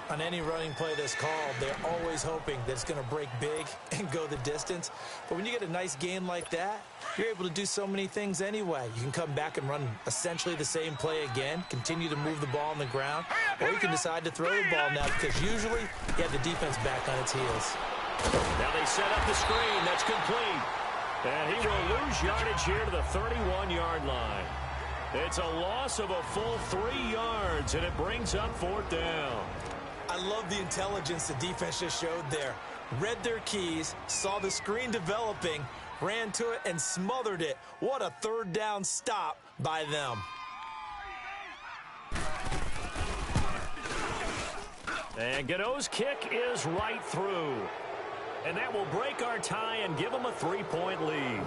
On any running play that's called, they're always hoping that it's going to break big and go the distance. But when you get a nice gain like that, you're able to do so many things anyway. You can come back and run essentially the same play again, continue to move the ball on the ground, or you can decide to throw the ball now because usually you have the defense back on its heels. Now they set up the screen. That's complete. And he will lose yardage here to the 31-yard line. It's a loss of a full 3 yards, and it brings up 4th down. I love the intelligence the defense just showed there. Read their keys, saw the screen developing, ran to it, and smothered it. What a 3rd down stop by them. And Godot's kick is right through. And that will break our tie and give them a 3-point lead.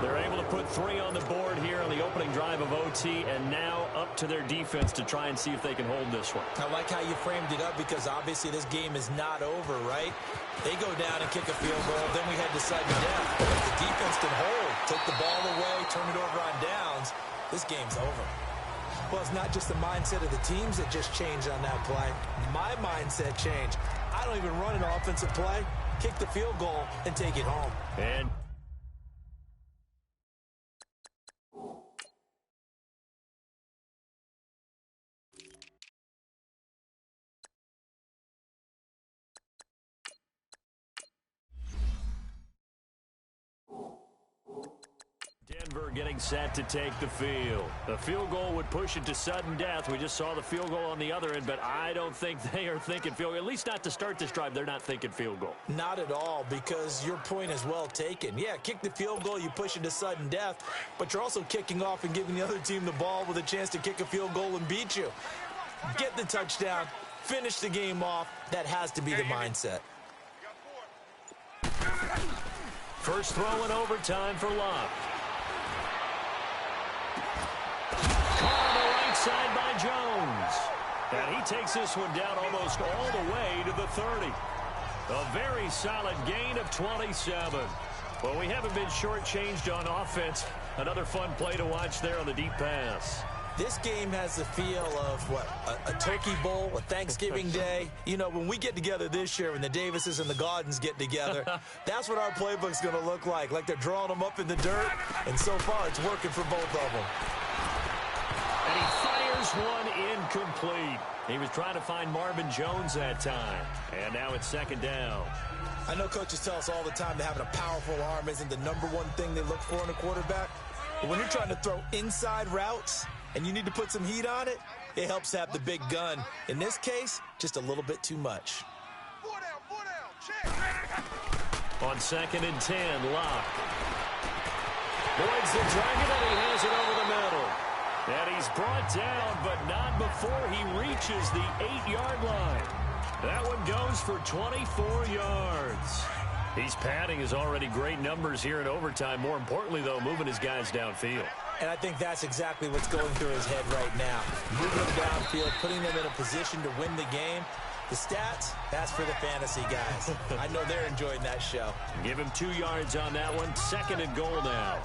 They're able to put 3 on the board here on the opening drive of OT, and now up to their defense to try and see if they can hold this one. I like how you framed it up because obviously this game is not over, right? They go down and kick a field goal, then we head to sudden death. But if the defense can hold, take the ball away, turn it over on downs, this game's over. Well, it's not just the mindset of the teams that just changed on that play. My mindset changed. I don't even run an offensive play. Kick the field goal and take it home. And Denver getting set to take the field. The field goal would push it to sudden death. We just saw the field goal on the other end, but I don't think they are thinking field goal. At least not to start this drive. They're not thinking field goal. Not at all, because your point is well taken. Yeah, kick the field goal, you push it to sudden death, but you're also kicking off and giving the other team the ball with a chance to kick a field goal and beat you. Get the touchdown, finish the game off. That has to be the mindset. First throw in overtime for Love. inside by Jones. And he takes this one down almost all the way to the 30. A very solid gain of 27. Well, we haven't been shortchanged on offense. Another fun play to watch there on the deep pass. This game has the feel of, what, a turkey bowl, a Thanksgiving day. You know, when we get together this year, when the Davises and the Gaudens get together, that's what our playbook's going to look like they're drawing them up in the dirt, and so far it's working for both of them. And he fires one incomplete. He was trying to find Marvin Jones that time, and now it's second down. I know coaches tell us all the time that having a powerful arm isn't the number one thing they look for in a quarterback, but when you're trying to throw inside routes and you need to put some heat on it, it helps to have the big gun. In this case, just a little bit too much. 4 down, check. On 2nd and 10, Locke. Boyd's the target, and he has it over the middle. And he's brought down, but not before he reaches the 8-yard line. That one goes for 24 yards. He's padding his already great numbers here in overtime. More importantly, though, moving his guys downfield. And I think that's exactly what's going through his head right now. Moving them downfield, putting them in a position to win the game. The stats, that's for the fantasy guys. I know they're enjoying that show. Give him 2 yards on that one. 2nd and goal now.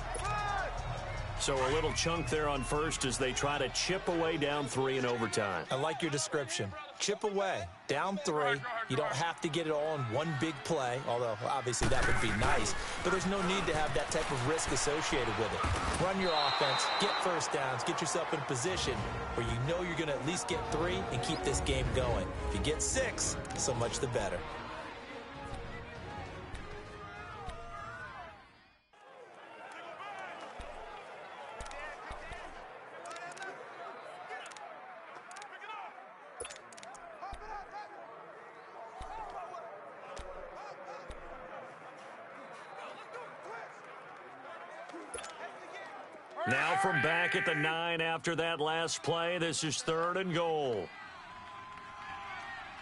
So a little chunk there on first as they try to chip away down 3 in overtime. I like your description. Chip away, down 3. You don't have to get it all in one big play, although obviously that would be nice. But there's no need to have that type of risk associated with it. Run your offense, get first downs, get yourself in a position where you know you're going to at least get 3 and keep this game going. If you get 6, so much the better. Now from back at the 9 after that last play, this is 3rd and goal.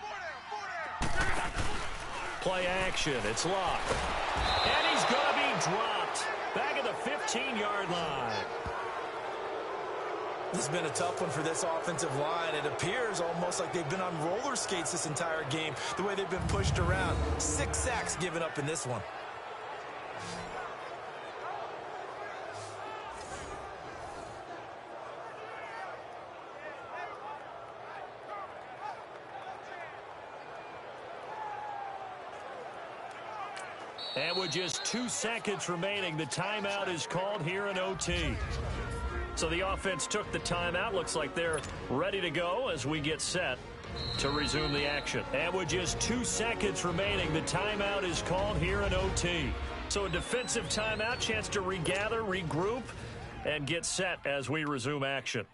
4 down. Play action, it's Locke. And he's going to be dropped back at the 15-yard line. This has been a tough one for this offensive line. It appears almost like they've been on roller skates this entire game, the way they've been pushed around. 6 sacks given up in this one. And with just 2 seconds remaining, the timeout is called here in OT. So the offense took the timeout. Looks like they're ready to go as we get set to resume the action. And with just 2 seconds remaining, the timeout is called here in OT. So a defensive timeout, chance to regather, regroup, and get set as we resume action.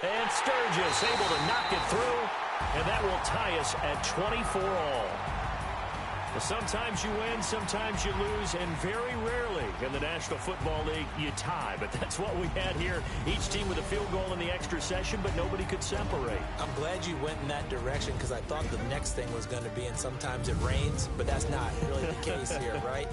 And Sturgis able to knock it through, and that will tie us at 24 all. Well, sometimes you win, sometimes you lose, and very rarely in the National Football League you tie. But that's what we had here. Each team with a field goal in the extra session, but nobody could separate. I'm glad you went in that direction because I thought the next thing was going to be, and sometimes it rains, but that's not really the case here, right?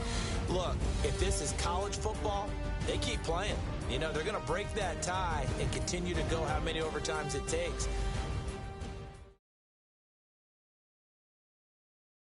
Look, if this is college football, they keep playing. You know, they're going to break that tie and continue to go how many overtimes it takes.